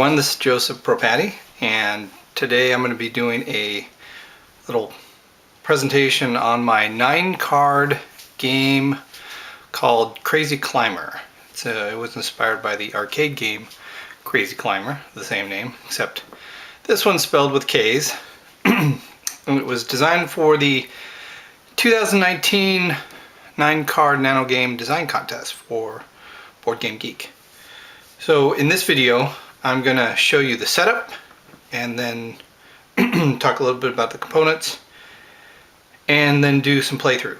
everyone, this is Joseph Propati, and today I'm going to be doing a little presentation on my 9-card game called Krazy Klimber. It was inspired by the arcade game Krazy Klimber, the same name, except this one's spelled with K's. And it was designed for the 2019 9-card nano game design contest for Board Game Geek. So in this video, I'm going to show you the setup and then talk a little bit about the components and then do some playthrough.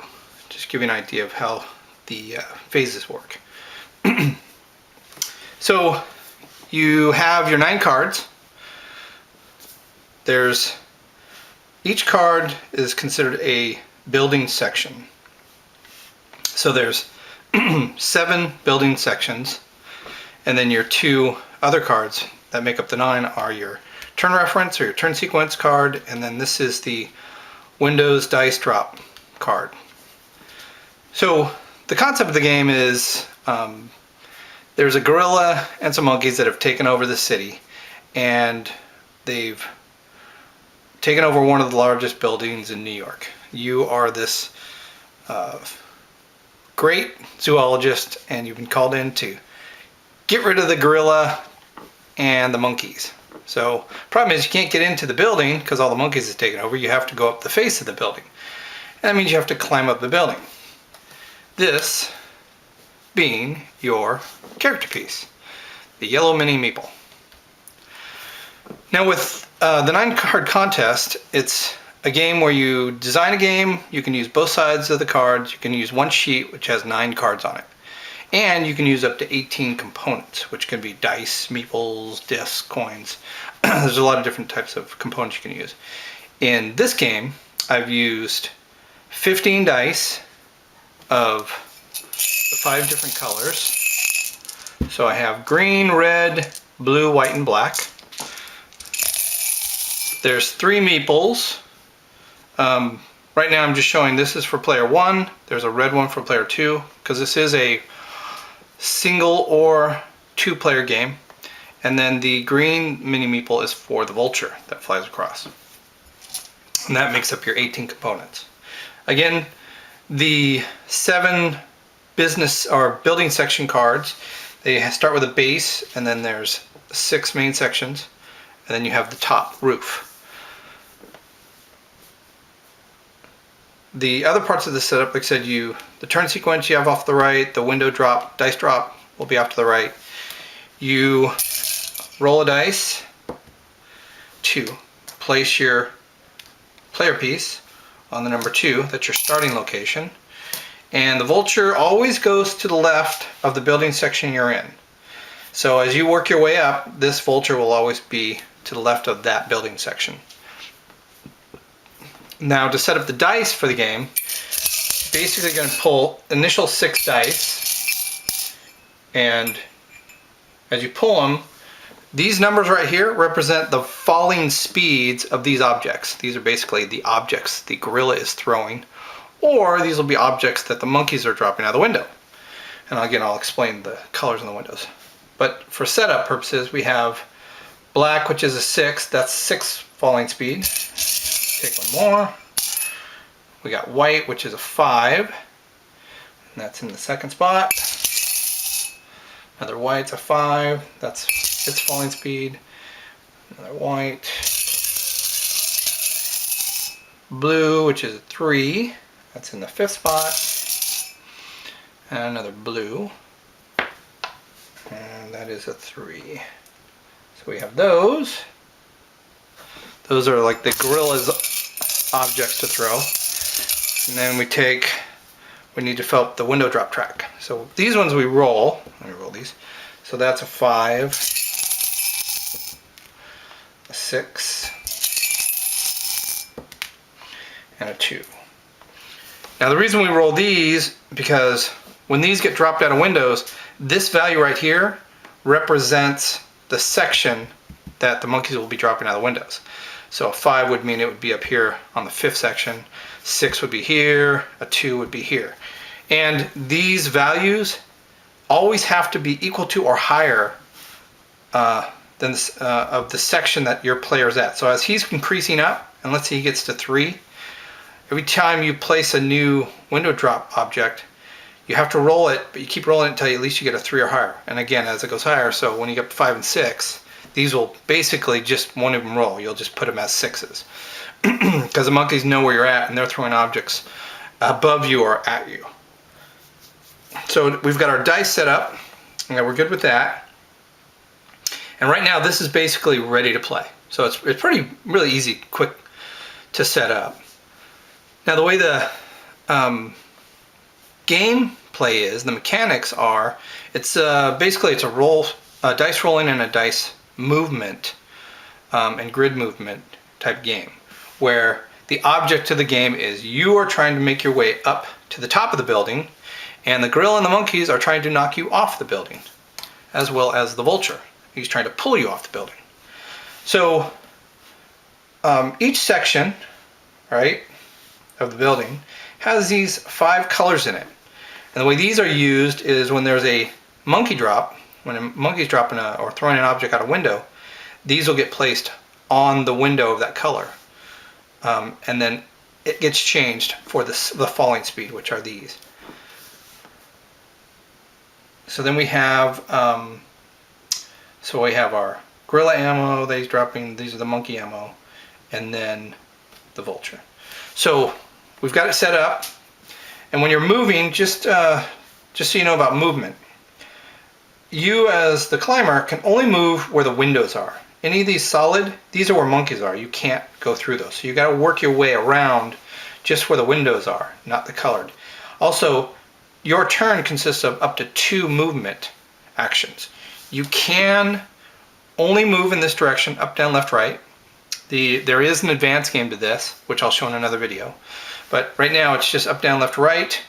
Just give you an idea of how the phases work. So you have your 9 cards. Each card is considered a building section. So there's 7 building sections, and then your 2 other cards that make up the 9 are your turn reference or your turn sequence card, and then this is the Windows dice drop card. So the concept of the game is there's a gorilla and some monkeys that have taken over the city, and they've taken over one of the largest buildings in New York. You are this great zoologist, and you've been called in to get rid of the gorilla and the monkeys. So problem is you can't get into the building because all the monkeys have taken over. You have to go up the face of the building. And that means you have to climb up the building. This being your character piece, the yellow mini meeple. Now with the 9-card contest, it's a game where you design a game. You can use both sides of the cards. You can use one sheet which has 9 cards on it. And you can use up to 18 components, which can be dice, meeples, discs, coins. There's a lot of different types of components you can use. In this game, I've used 15 dice of the 5 different colors. So I have green, red, blue, white, and black. There's 3 meeples. Right now I'm just showing this is for player 1. There's a red one for player 2, because this is a single or 2-player game. And then the green mini meeple is for the vulture that flies across. And that makes up your 18 components. Again, the 7 business or building section cards, they start with a base, and then there's 6 main sections, and then you have the top roof. The other parts of the setup, like I said, the turn sequence you have off the right, the window drop, dice drop will be off to the right. You roll a dice to place your player piece on the number 2, that's your starting location. And the vulture always goes to the left of the building section you're in. So as you work your way up, this vulture will always be to the left of that building section. Now to set up the dice for the game, basically going to pull initial 6 dice, and as you pull them, these numbers right here represent the falling speeds of these objects. These are basically the objects the gorilla is throwing, or these will be objects that the monkeys are dropping out the window. And again, I'll explain the colors on the windows. But for setup purposes, we have black, which is a 6, that's 6 falling speed. Take one more. We got white, which is a 5, and that's in the second spot. Another white's a 5, that's its falling speed. Another white. Blue, which is a 3, that's in the 5th spot. And another blue, and that is a 3. So we have those. Those are like the gorilla's objects to throw. And then we need to fill up the window drop track. So these ones we roll. Let me roll these. So that's a 5, a 6, and a 2. Now the reason we roll these, because when these get dropped out of windows, this value right here represents the section that the monkeys will be dropping out of the windows. So a 5 would mean it would be up here on the 5th section, 6 would be here, a 2 would be here. And these values always have to be equal to or higher than of the section that your player's at. So as he's increasing up, and let's say he gets to 3, every time you place a new window drop object, you have to roll it, but you keep rolling it until at least you get a 3 or higher. And again, as it goes higher, so when you get up to 5 and 6, these will basically just won't even roll. You'll just put them as 6s. Because the monkeys know where you're at, and they're throwing objects above you or at you. So we've got our dice set up, and we're good with that. And right now this is basically ready to play. So it's really easy, quick to set up. Now the way the game play is, the mechanics are, it's basically it's a dice rolling and a dice movement and grid movement type game, where the object of the game is you are trying to make your way up to the top of the building, and the gorilla and the monkeys are trying to knock you off the building, as well as the vulture. He's trying to pull you off the building. So each section, right, of the building has these 5 colors in it. And the way these are used is when there's a monkey drop, when a monkey's dropping or throwing an object out a window, these will get placed on the window of that color. And then it gets changed for the falling speed, which are these. So then we have our gorilla ammo that he's dropping. These are the monkey ammo, and then the vulture. So we've got it set up, and when you're moving, just so you know about movement, you as the climber can only move where the windows are. Any of these solid, these are where monkeys are. You can't go through those. So you got to work your way around just where the windows are, not the colored. Also, your turn consists of up to 2 movement actions. You can only move in this direction, up, down, left, right. There is an advanced game to this, which I'll show in another video. But right now it's just up, down, left, right.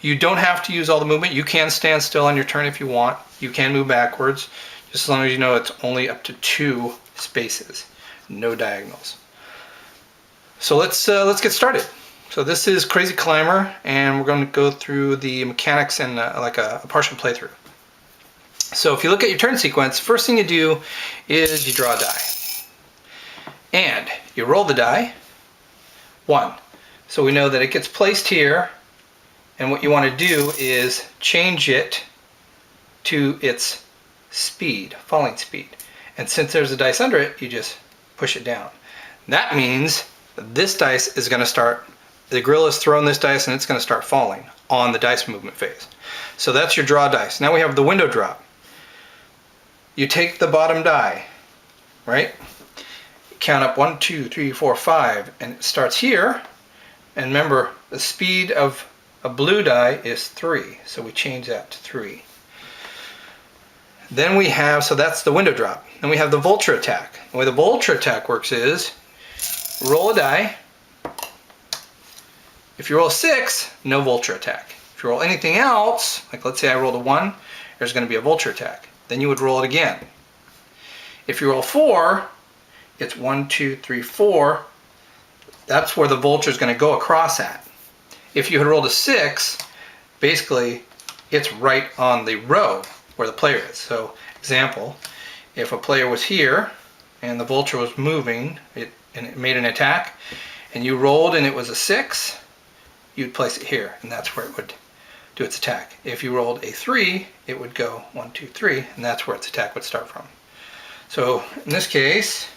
You don't have to use all the movement. You can stand still on your turn if you want. You can move backwards, just as long as you know it's only up to 2 spaces, no diagonals. So let's get started. So this is Krazy Klimber, and we're going to go through the mechanics and like a partial playthrough. So if you look at your turn sequence, first thing you do is you draw a die. And you roll the die, 1. So we know that it gets placed here, and what you want to do is change it to its speed, falling speed. And since there's a dice under it, you just push it down. That means this dice is going to start, the gorilla's throwing this dice and it's going to start falling on the dice movement phase. So that's your draw dice. Now we have the window drop. You take the bottom die, right? Count up 1, 2, 3, 4, 5, and it starts here. And remember, the speed of a blue die is 3, so we change that to 3. Then we have, so that's the window drop. Then we have the vulture attack. The way the vulture attack works is, roll a die. If you roll a 6, no vulture attack. If you roll anything else, like let's say I rolled a 1, there's going to be a vulture attack. Then you would roll it again. If you roll 4, it's 1, 2, 3, 4. That's where the vulture is going to go across at. If you had rolled a 6, basically it's right on the row where the player is. So example, if a player was here and the vulture was moving and it made an attack, and you rolled and it was a 6, you'd place it here, and that's where it would do its attack. If you rolled a 3, it would go 1, 2, 3, and that's where its attack would start from. So in this case,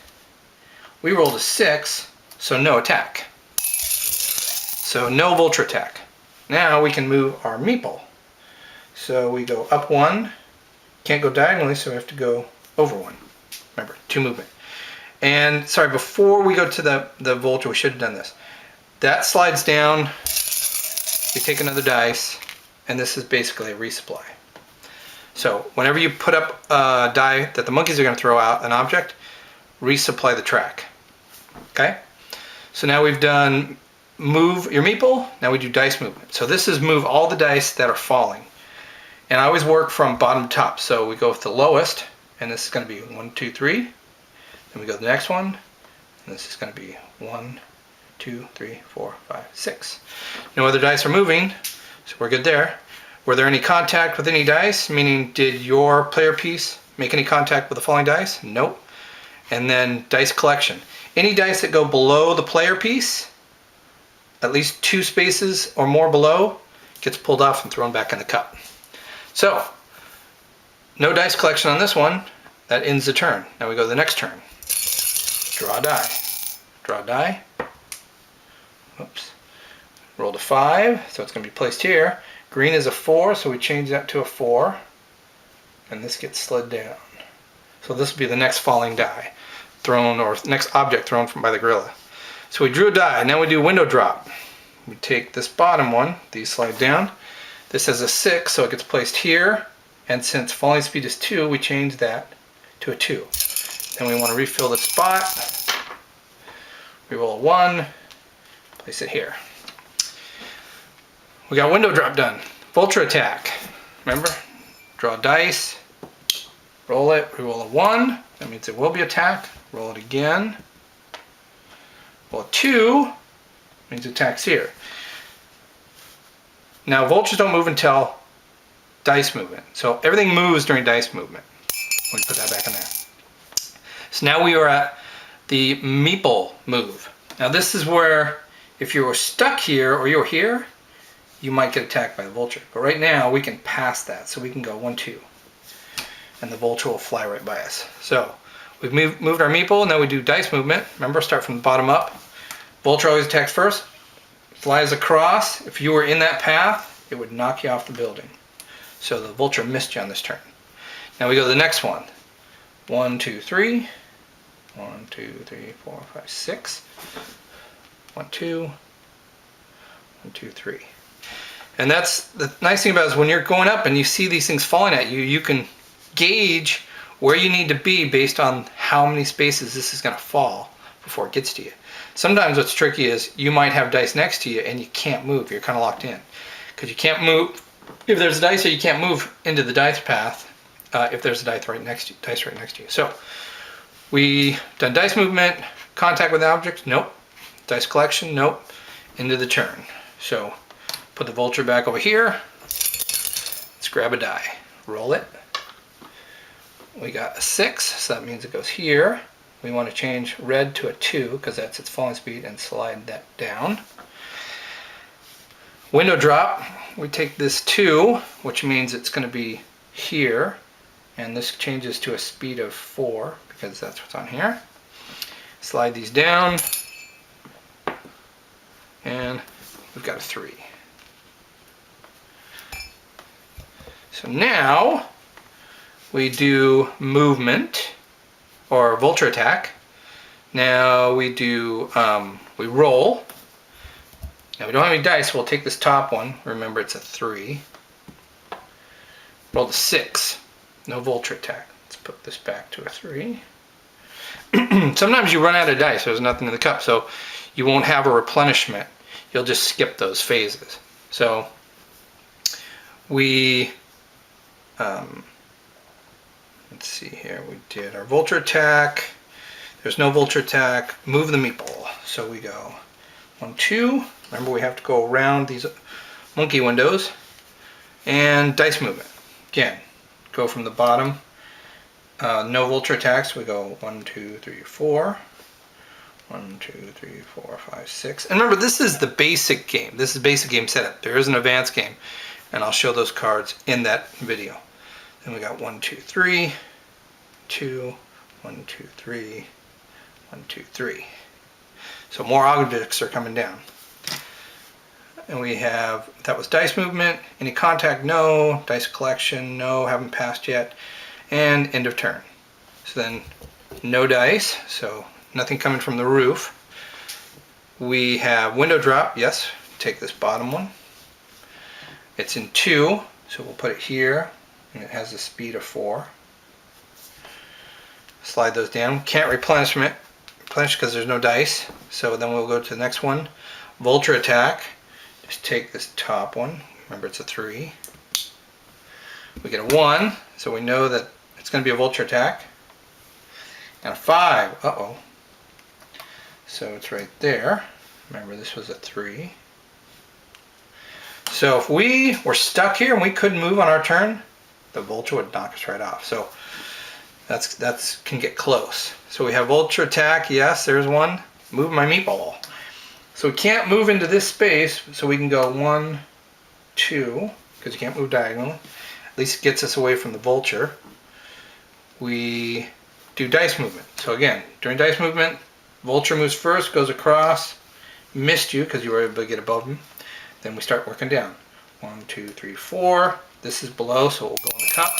we rolled a 6, so no attack. So no vulture attack. Now we can move our meeple. So we go up 1, can't go diagonally, so we have to go over 1. Remember, 2 movement. And sorry, before we go to the vulture, we should have done this. That slides down, we take another dice, and this is basically a resupply. So whenever you put up a die that the monkeys are going to throw out, an object, resupply the track. Okay? So now we've done move your meeple, now we do dice movement. So this is move all the dice that are falling. And I always work from bottom to top. So we go with the lowest, and this is going to be 1, 2, 3. Then we go to the next one, and this is going to be 1, 2, 3, 4, 5, 6. No other dice are moving, so we're good there. Were there any contact with any dice? Meaning, did your player piece make any contact with the falling dice? Nope. And then dice collection. Any dice that go below the player piece, at least 2 spaces or more below, gets pulled off and thrown back in the cup. So, no dice collection on this one. That ends the turn. Now we go to the next turn. Draw a die. Draw a die. Oops. Rolled a 5, so it's going to be placed here. Green is a 4, so we change that to a 4. And this gets slid down. So this will be the next falling die thrown, or next object thrown by the gorilla. So we drew a die. Now we do window drop. We take this bottom one, these slide down. This has a 6, so it gets placed here. And since falling speed is 2, we change that to a 2. Then we want to refill the spot. We roll a 1, place it here. We got window drop done. Vulture attack. Remember? Draw dice, roll it, re-roll a 1. That means it will be attack. Roll it again. Roll a 2, means attacks here. Now vultures don't move until dice movement. So everything moves during dice movement. Let me put that back in there. So now we are at the meeple move. Now this is where if you were stuck here or you were here, you might get attacked by the vulture. But right now we can pass that. So we can go 1, 2. And the vulture will fly right by us. So we've moved our meeple. Now we do dice movement. Remember, start from the bottom up. Vulture always attacks first. Flies across. If you were in that path, it would knock you off the building. So the vulture missed you on this turn. Now we go to the next one. 1, 2, 3. 1, 2, 3, 4, 5, 6. 1, 2. 1, 2, 3. And that's the nice thing about it is when you're going up and you see these things falling at you, you can gauge where you need to be based on how many spaces this is going to fall before it gets to you. Sometimes what's tricky is you might have dice next to you and you can't move. You're kind of locked in. Because you can't move. If there's a dice here, you can't move into the dice path if there's a dice right next to you. So we done dice movement, contact with objects, nope. Dice collection, nope. Into the turn. So put the vulture back over here. Let's grab a die. Roll it. We got a 6, so that means it goes here. We want to change red to a 2 because that's its falling speed and slide that down. Window drop. We take this 2, which means it's going to be here. And this changes to a speed of 4 because that's what's on here. Slide these down. And we've got a 3. So now we do movement or vulture attack. Now we do, we roll. Now we don't have any dice, so we'll take this top one. Remember it's a 3. Roll the 6. No vulture attack. Let's put this back to a 3. Sometimes you run out of dice, there's nothing in the cup, so you won't have a replenishment. You'll just skip those phases. So we let's see here, we did our vulture attack. There's no vulture attack. Move the meeple. So we go 1, 2. Remember we have to go around these monkey windows. And dice movement. Again, go from the bottom. No vulture attacks. We go 1, 2, 3, 4. 1, 2, 3, 4, 5, 6. And remember, this is the basic game. This is basic game setup. There is an advanced game. And I'll show those cards in that video. Then we got 1, 2, 3, 2, 1, 2, 3, 1, 2, 3. So more objects are coming down. And we have, that was dice movement. Any contact? No. Dice collection? No. Haven't passed yet. And end of turn. So then no dice. So nothing coming from the roof. We have window drop. Yes. Take this bottom one. It's in 2. So we'll put it here. And it has a speed of 4. Slide those down. Can't replenish because there's no dice. So then we'll go to the next one. Vulture attack. Just take this top one. Remember it's a 3. We get a 1. So we know that it's going to be a vulture attack. And a 5. Uh-oh. So it's right there. Remember this was a 3. So if we were stuck here and we couldn't move on our turn, the vulture would knock us right off. So That's can get close. So we have vulture attack. Yes, there's one. Move my meatball. So we can't move into this space. So we can go 1, 2, because you can't move diagonally. At least it gets us away from the vulture. We do dice movement. So again, during dice movement, vulture moves first, goes across, missed you because you were able to get above him. Then we start working down. 1, 2, 3, 4. This is below, so we'll go in the cup.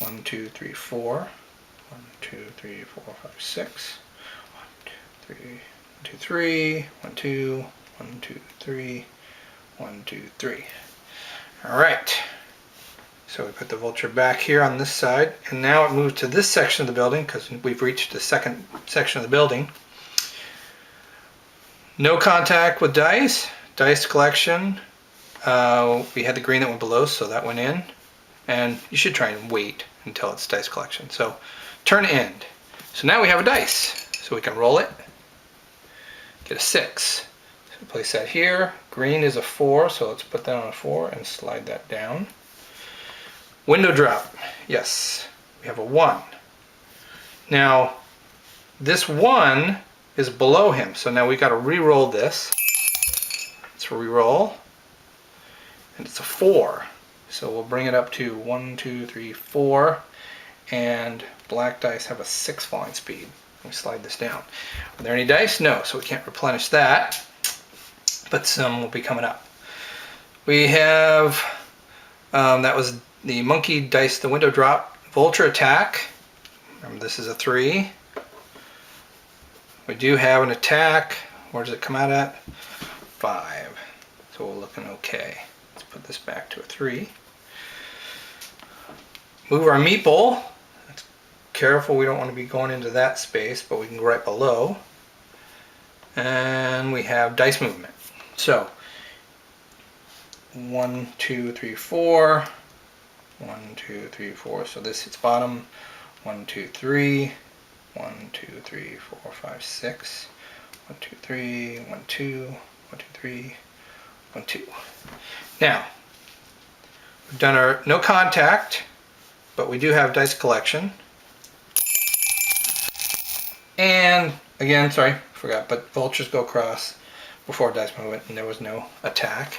1, 2, 3, 4. 1, 2, 3, 4, 5, 6. 1, 2, 3. 1, 2, 3. 1, 2. 1, 2, 3. 1, 2, 3. All right. So we put the vulture back here on this side, and now it moves to this section of the building because we've reached the second section of the building. No contact with dice. Dice collection. We had the green that went below, so that went in. And you should try and wait until it's dice collection. So turn end. So now we have a dice. So we can roll it. Get a 6. So place that here. Green is a 4, so let's put that on a 4 and slide that down. Window drop. Yes, we have a 1. Now, this 1 is below him, so now we got to re-roll this. Let's re-roll, and it's a 4. So we'll bring it up to 1, 2, 3, 4, and black dice have a 6 falling speed. We slide this down. Are there any dice? No, so we can't replenish that, but some will be coming up. We have, that was the monkey dice, the window drop, vulture attack. Remember, this is a 3. We do have an attack. Where does it come out at? 5. So we're looking okay. Let's put this back to a 3. Move our meeple. Careful, we don't want to be going into that space, but we can go right below. And we have dice movement. So 1, 2, 3, 4. 1, 2, 3, 4. So this hits bottom. 1, 2, 3. 1, 2, 3, 4, 5, 6. 1, 2, 3. 1, 2. 1, 2, 3. 1, 2. Now, we've done our no contact, but we do have dice collection. And again, sorry, forgot, but vultures go across before dice movement, and there was no attack.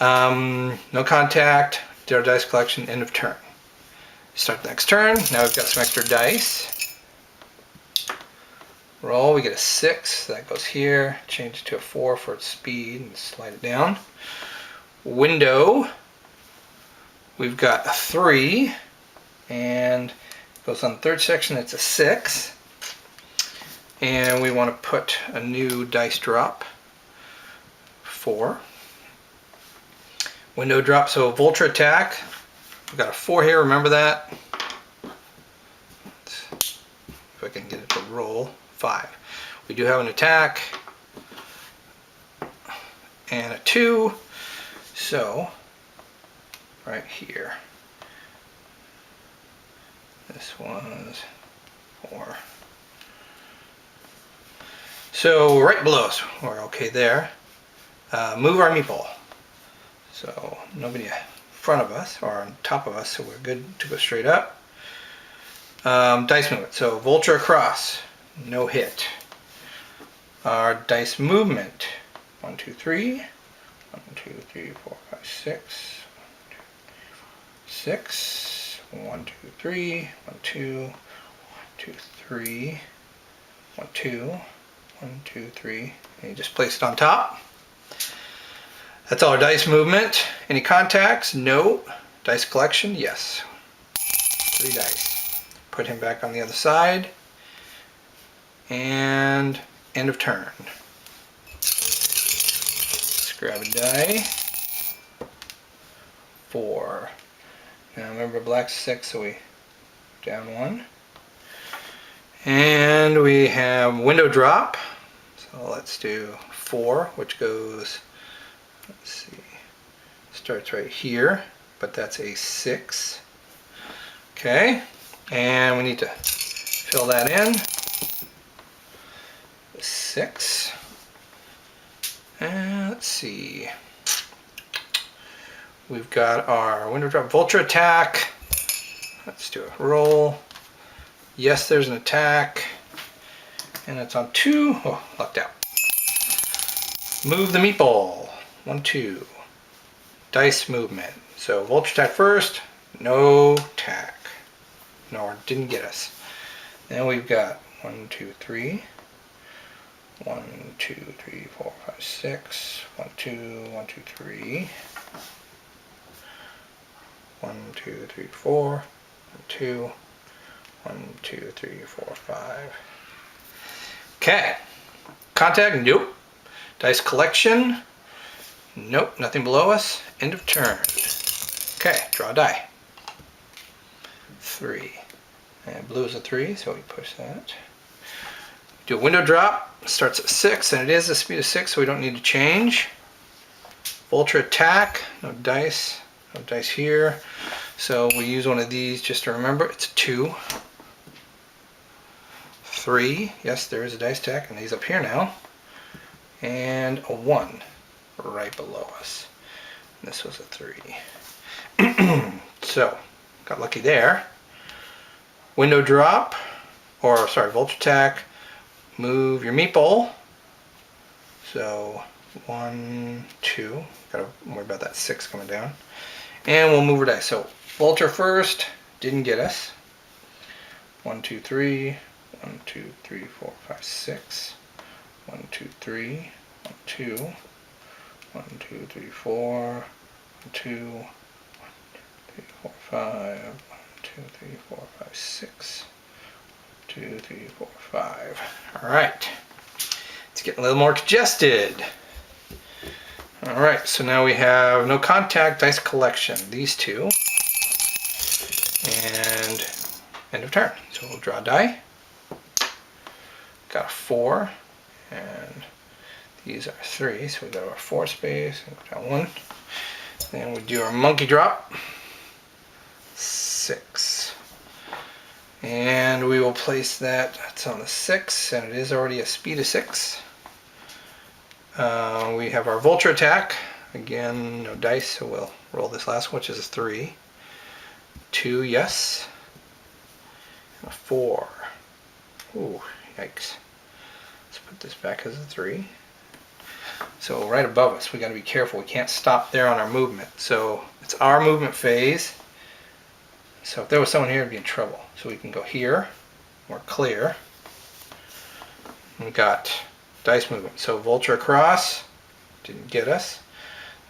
No contact, did our dice collection, end of turn. Start the next turn. Now we've got some extra dice. Roll, we get a 6, that goes here. Change it to a 4 for its speed and slide it down. Window, we've got a 3, and it goes on the third section, it's a 6. And we want to put a new dice drop, 4. Window drop, so vulture attack. We've got a 4 here, remember that. If I can get it to roll, 5. We do have an attack and a 2, so right here. This was 4. So right below us, we're okay there. Move our meatball. So nobody in front of us or on top of us, so we're good to go straight up. Dice movement, so vulture across, no hit. Our dice movement, 1, 2, 3. 1, 2, 3, 4, 5, 6. 6. 1, 2, 3. 1, 2. 1, 2, 3. 1, 2. 1, 2, 3, and you just place it on top. That's all our dice movement. Any contacts? No. Dice collection? Yes. 3 dice. Put him back on the other side. And end of turn. Let's grab a die. 4. Now remember, black's 6, so we down 1. And we have window drop. So let's do 4, which goes, let's see, starts right here, but that's a 6. Okay, and we need to fill that in. 6. And let's see. We've got our window drop, vulture attack. Let's do a roll. Yes, there's an attack. And it's on 2. Oh, lucked out. Move the meatball. 1, 2. Dice movement. So vulture attack first. No attack. No, didn't get us. Then we've got 1, 2, 3. 1, 2, 3, 4, 5, 6. 1, 2, 1, 2, 3. 1, 2, 3, 4. 1, 2. 1, 2, 3, 4, 5. Okay. Contact, nope. Dice collection, nope, nothing below us. End of turn. Okay, draw a die. 3. And blue is a 3, so we push that. Do a window drop, starts at 6, and it is a speed of 6, so we don't need to change. Vulture attack, no dice here. So we use one of these just to remember, it's a 2. 3, yes, there is a dice attack, and these up here now. And a 1 right below us. And this was a 3. So, got lucky there. Window drop, or sorry, vulture attack. Move your meatball. So 1, 2. Gotta worry about that 6 coming down. And we'll move our dice. So vulture first, didn't get us. 1, 2, 3. 1, 2, 3, 4, 5, 6. 1, 2, 3. 1, 2. 1, 2, 3, 4. 1, 2. 1, 2, 3, 4, 5. 1, 2, 3, 4, 5, 6. 2, 3, 4, 5. All right. It's getting a little more congested. All right, so now we have no contact, dice collection. These two. And end of turn. So we'll draw a die. Got a 4. And these are 3, so we got our 4 space. And go down 1. Then we do our monkey drop. 6. And we will place that, that's on the 6, and it is already a speed of 6. We have our vulture attack. Again, no dice, so we'll roll this last one, which is a 3. 2, yes. A 4. Ooh, yikes. Let's put this back as a 3. So right above us, we got to be careful. We can't stop there on our movement. So it's our movement phase. So if there was someone here, it'd be in trouble. So we can go here. We're clear. We got dice movement. So vulture across, didn't get us.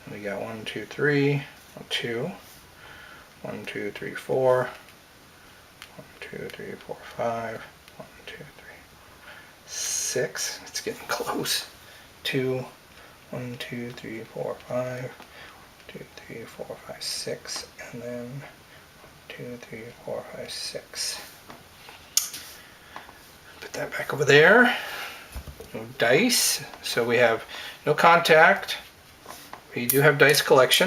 And we got 1, 2, 3, 1, 2, 1, 2, 3, 4, 1, 2, 3, 4, 5, 1, 2, 3, 6. It's getting close. 2, 1, 2, 3, 4, 5, 1, 2, 3, 4, 5, 6, and then 2, 3, 4, 5, 6. Put that back over there. No dice. So we have no contact. We do have dice collection.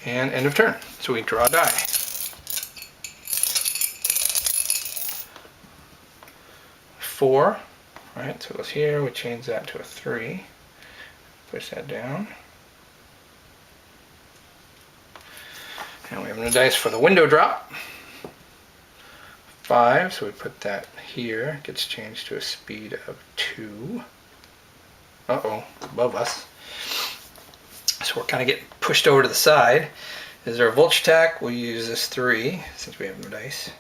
And end of turn. So we draw a die. 4. Alright, so it goes here. We change that to a 3. Push that down. And we have no dice for the window drop. 5, so we put that here. It gets changed to a speed of 2. Uh-oh, above us. So we're kind of getting pushed over to the side. Is there a vulture attack? We'll use this 3, since we have no dice.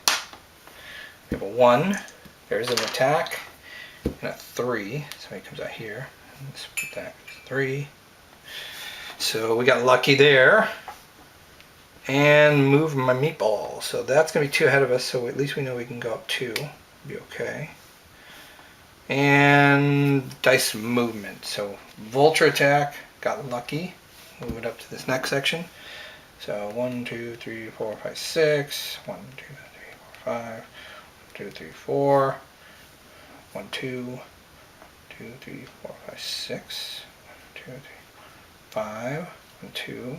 We have a 1. There's an attack. And a 3, so he comes out here. Let's put that as 3. So we got lucky there. And move my meatball. So that's going to be 2 ahead of us, so at least we know we can go up 2. Be okay. And dice movement. So vulture attack, got lucky. Move it up to this next section. So 1, 2, 3, 4, 5, 6. 1, 2, 3, 4, 5. 1, 2, 3, 4. 1, 2. 2, 3, 4, 5, 6. 1, 2, 3, 5. 1, 2.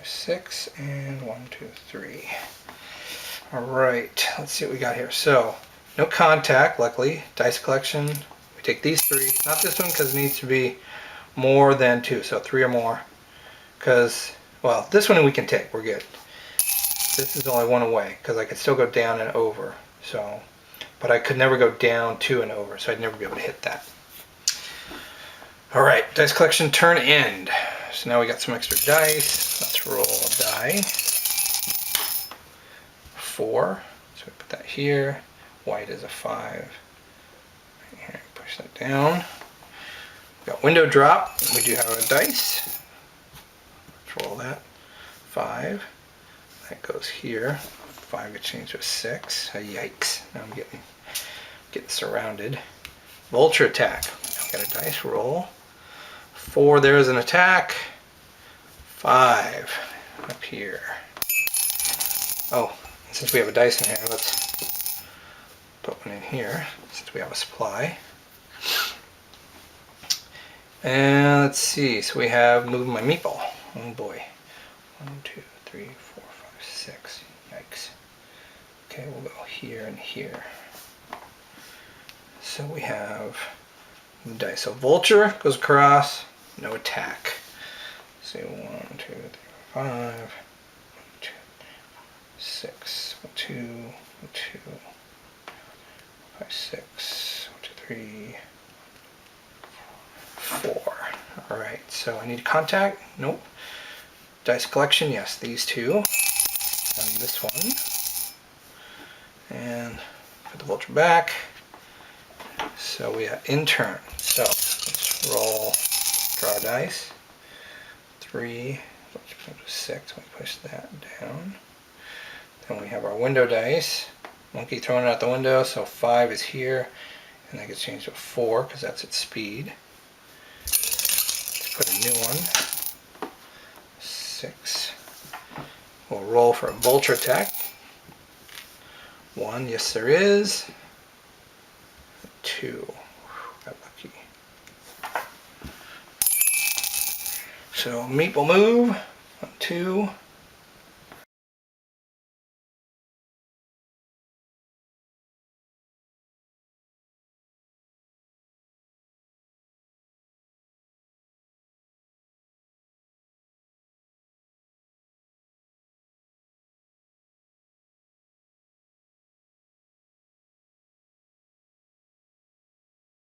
6 and 1, 2, 3. All right, let's see what we got here. So no contact, luckily. Dice collection. We take these 3. Not this one because it needs to be more than 2. So 3 or more. Because Well, this one we can take. We're good. This is only one away because I could still go down and over. So, but I could never go down to and over, so I'd never be able to hit that. All right, dice collection turn end. So now we got some extra dice. Let's roll a die. 4. So we put that here. White is a 5. Right here, push that down. We got window drop. We do have a dice. Let's roll that. 5. That goes here. 5 gets changed to a 6. Yikes! Now I'm getting surrounded. Vulture attack. Now we got a dice roll. 4. There's an attack. 5 up here. Oh, since we have a dice in here, let's put one in here since we have a supply. And let's see. So we have moving my meatball. Oh boy. 1, 2, 3, 4, 5, 6. Yikes. Okay, we'll go here and here. So we have the dice. So vulture goes across, no attack. So 1, 2, 3, 5, 1, 2, 6, 1, 2, 1, 2, 5, 6, 1, 2, 3, 4. All right, so I need contact. Nope. Dice collection, yes, these two. And this one. And put the vulture back. So we have in turn. So let's roll, draw a dice. 3, 6, we push that down. Then we have our window dice. Monkey throwing it out the window, so 5 is here. And that gets changed to a 4 because that's its speed. Let's put a new one. 6. We'll roll for a vulture attack. 1, yes there is. 2. Got lucky. So meat will move. 1, 2.